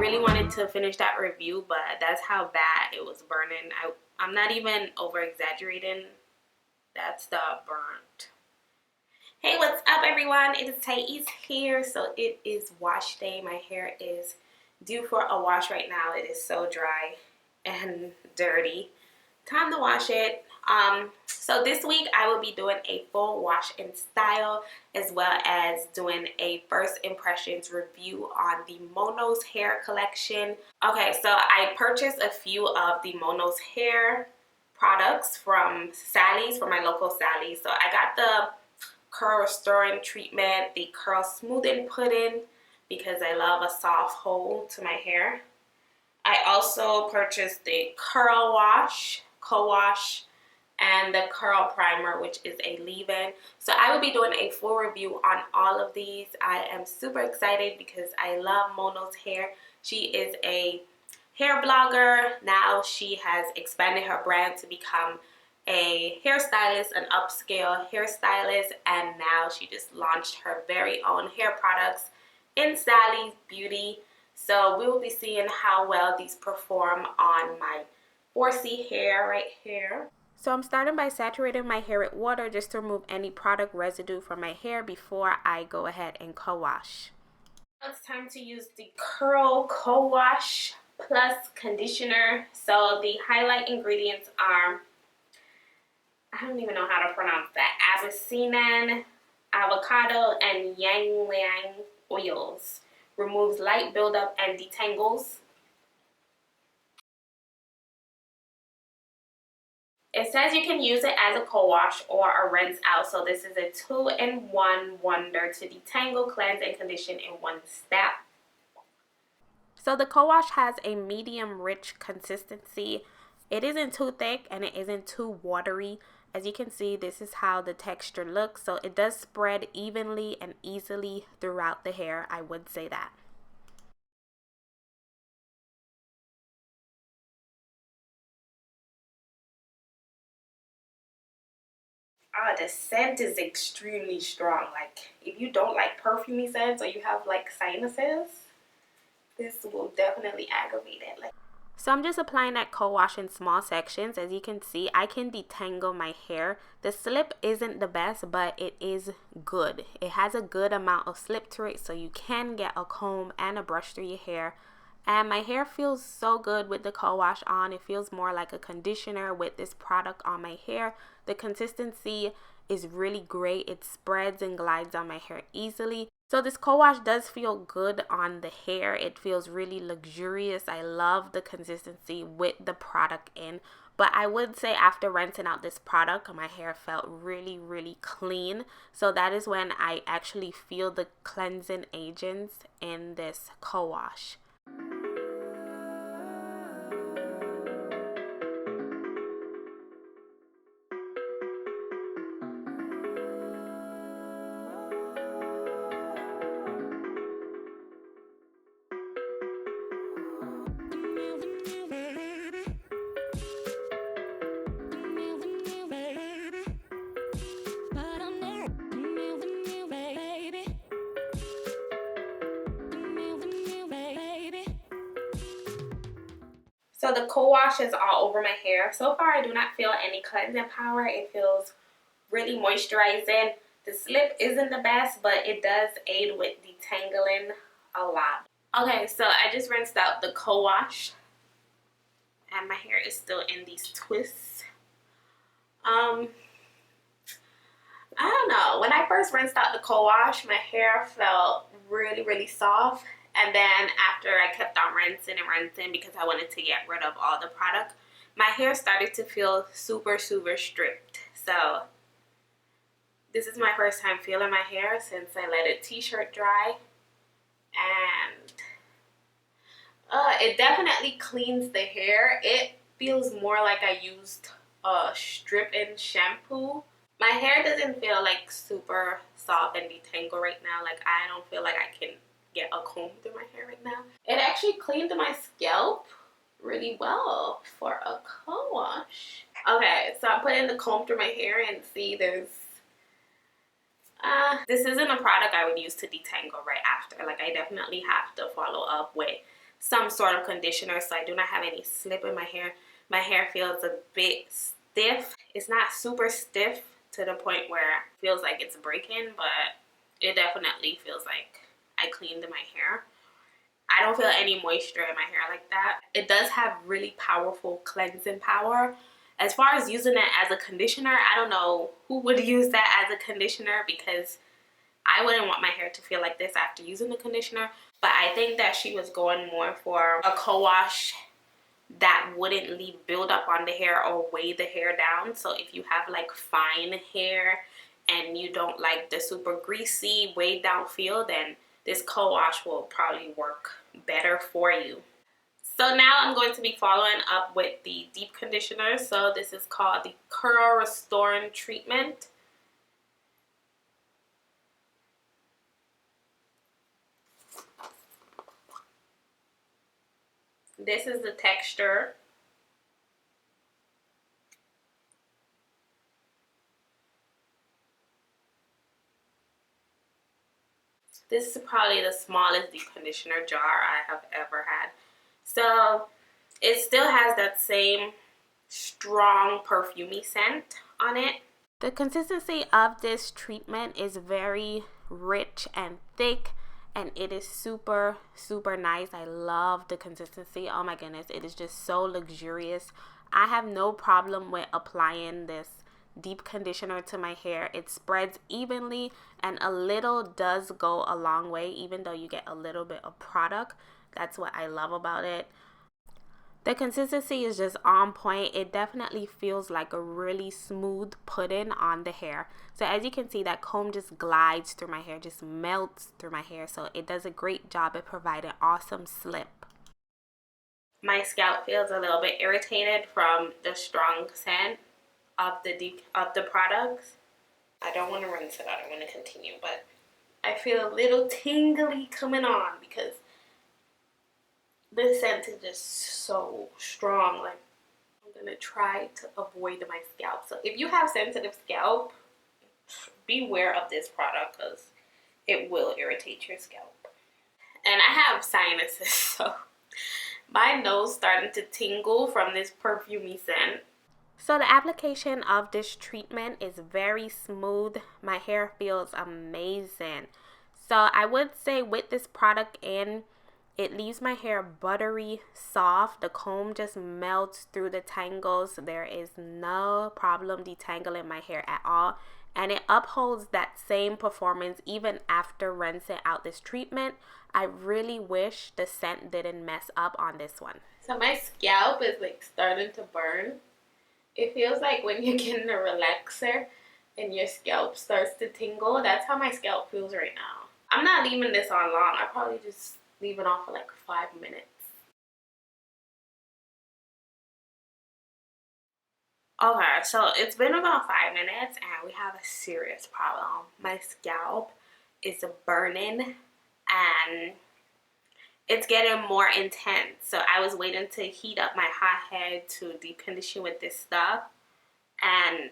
really wanted to finish that review, but that's how bad it was burning. I'm not even over exaggerating. That's the burnt. Hey, what's up everyone? It is Tyiece here. So it is wash day. My hair is due for a wash right now. It is so dry and dirty. Time to wash it. So this week I will be doing a full wash and style, as well as doing a first impressions review on the Moknowshair collection. Okay, so I purchased a few of the Moknowshair products from Sally's, from my local Sally's. So I got the curl restoring treatment, the curl smoothing pudding, because I love a soft hold to my hair. I also purchased the curl wash, Cowash, and the curl primer, which is a leave-in. So I will be doing a full review on all of these. I am super excited because I love Moknowshair. She is a hair blogger. Now she has expanded her brand to become a hairstylist, an upscale hairstylist, and now she just launched her very own hair products in Sally's Beauty. So we will be seeing how well these perform on my 4C hair right here. So I'm starting by saturating my hair with water just to remove any product residue from my hair before I go ahead and co-wash. Now it's time to use the Curl Co-Wash Plus Conditioner. So the highlight ingredients are, I don't even know how to pronounce that, Abyssinian, avocado, and ylang ylang oils. Removes light buildup and detangles. It says you can use it as a co-wash or a rinse out. So this is a 2-in-1 wonder to detangle, cleanse, and condition in one step. So the co-wash has a medium rich consistency. It isn't too thick and it isn't too watery. As you can see, this is how the texture looks. So it does spread evenly and easily throughout the hair, I would say that. The scent is extremely strong. Like, if you don't like perfumey scents or you have like sinuses, this will definitely aggravate it. So I'm just applying that co-wash in small sections. As you can see, I can detangle my hair. The slip isn't the best, but it is good. It has a good amount of slip to it, so you can get a comb and a brush through your hair. And my hair feels so good with the co-wash on. It feels more like a conditioner with this product on my hair. The consistency is really great. It spreads and glides on my hair easily. So this co-wash does feel good on the hair. It feels really luxurious. I love the consistency with the product in. But I would say after rinsing out this product, my hair felt really, really clean. So that is when I actually feel the cleansing agents in this co-wash. So the co-wash is all over my hair. So far, I do not feel any cleansing power. It feels really moisturizing. The slip isn't the best, but it does aid with detangling a lot. Okay, so I just rinsed out the co-wash, and my hair is still in these twists. I don't know. When I first rinsed out the co-wash, my hair felt really, really soft. And then after I kept on rinsing and rinsing because I wanted to get rid of all the product, my hair started to feel super, super stripped. So this is my first time feeling my hair since I let a t-shirt dry. And it definitely cleans the hair. It feels more like I used a strip-in shampoo. My hair doesn't feel like super soft and detangled right now. Like, I don't feel like I can get a comb through my hair right now. It actually cleaned my scalp really well for a co-wash. Okay, so I'm putting the comb through my hair and see there's this isn't a product I would use to detangle right after. Like, I definitely have to follow up with some sort of conditioner so I do not have any slip in my hair. My hair feels a bit stiff. It's not super stiff to the point where it feels like it's breaking, but it definitely feels like I cleaned my hair. I don't feel any moisture in my hair like that. It does have really powerful cleansing power. As far as using it as a conditioner, I don't know who would use that as a conditioner, because I wouldn't want my hair to feel like this after using the conditioner. But I think that she was going more for a co-wash that wouldn't leave buildup on the hair or weigh the hair down. So if you have like fine hair and you don't like the super greasy, weighed down feel, then this co-wash will probably work better for you. So now I'm going to be following up with the deep conditioner. So this is called the Curl Restoring Treatment. This is the texture. This is probably the smallest deep conditioner jar I have ever had. So it still has that same strong perfumey scent on it. The consistency of this treatment is very rich and thick, and it is super nice. I love the consistency. Oh my goodness, it is just so luxurious. I have no problem with applying this deep conditioner to my hair. It spreads evenly, and a little does go a long way, even though you get a little bit of product. That's what I love about it. The consistency is just on point. It definitely feels like a really smooth pudding on the hair. So as you can see, that comb just glides through my hair, just melts through my hair. So it does a great job at providing awesome slip. My scalp feels a little bit irritated from the strong scent of the products. I don't want to rinse it out. I want to continue, but I feel a little tingly coming on because this scent is just so strong. Like, I'm gonna try to avoid my scalp. So if you have sensitive scalp, beware of this product because it will irritate your scalp. And I have sinuses, so my nose starting to tingle from this perfumey scent. So the application of this treatment is very smooth. My hair feels amazing. So I would say with this product in, it leaves my hair buttery soft. The comb just melts through the tangles. There is no problem detangling my hair at all. And it upholds that same performance even after rinsing out this treatment. I really wish the scent didn't mess up on this one. So my scalp is like starting to burn. It feels like when you're getting a relaxer and your scalp starts to tingle. That's how my scalp feels right now. I'm not leaving this on long. I probably just leave it on for like 5 minutes. Okay, so it's been about 5 minutes and we have a serious problem. My scalp is burning and it's getting more intense. So I was waiting to heat up my hot head to deep condition with this stuff, and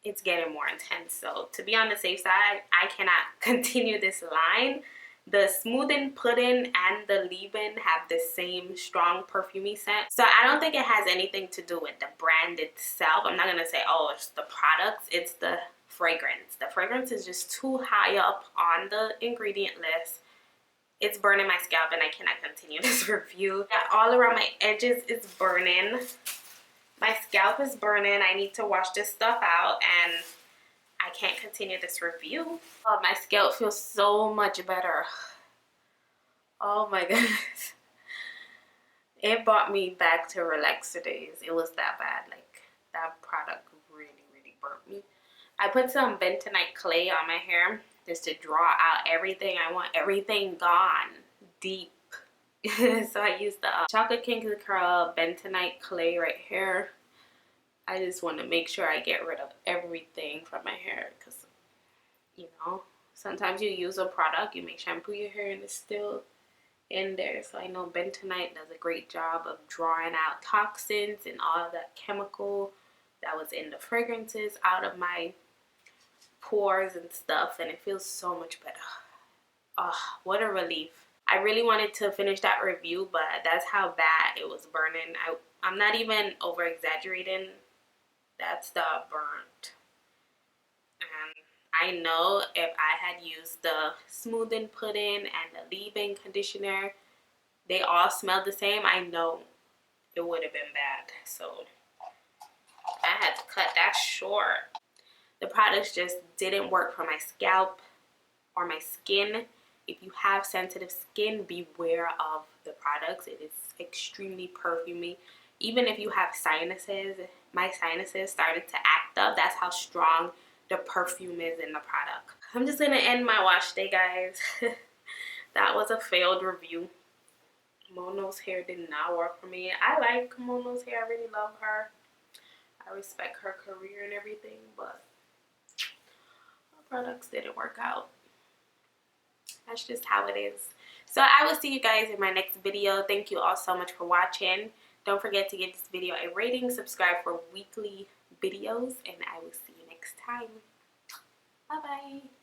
it's getting more intense. So to be on the safe side, I cannot continue this line. The smoothing pudding and the leave-in have the same strong perfumey scent. So I don't think it has anything to do with the brand itself. I'm not going to say, oh, it's the products. It's the fragrance. The fragrance is just too high up on the ingredient list. It's burning my scalp and I cannot continue this review. All around my edges is burning. My scalp is burning. I need to wash this stuff out and I can't continue this review. Oh, my scalp feels so much better. Oh my goodness. It brought me back to relaxer days. It was that bad. Like, that product really burnt me. I put some bentonite clay on my hair just to draw out everything. I want everything gone deep. So I used the Chocolate King Curl bentonite clay right here. I just want to make sure I get rid of everything from my hair because, you know, sometimes you use a product, you make shampoo your hair and it's still in there. So I know bentonite does a great job of drawing out toxins and all of that chemical that was in the fragrances out of my pores and stuff, and it feels so much better. Oh, what a relief. I really wanted to finish that review, but that's how bad it was burning. I'm not even over exaggerating. That's the burnt. And I know if I had used the smoothing pudding and the leave-in conditioner, they all smelled the same, I know it would have been bad. So I had to cut that short. The products just didn't work for my scalp or my skin. If you have sensitive skin, beware of the products. It is extremely perfumey. Even if you have sinuses, my sinuses started to act up. That's how strong the perfume is in the product. I'm just gonna end my wash day, guys. That was a failed review. Moknowshair did not work for me. I like Moknowshair. I really love her. I respect her career and everything, but her products didn't work out. That's just how it is. So I will see you guys in my next video. Thank you all so much for watching. Don't forget to give this video a rating, subscribe for weekly videos, and I will see you next time. Bye bye.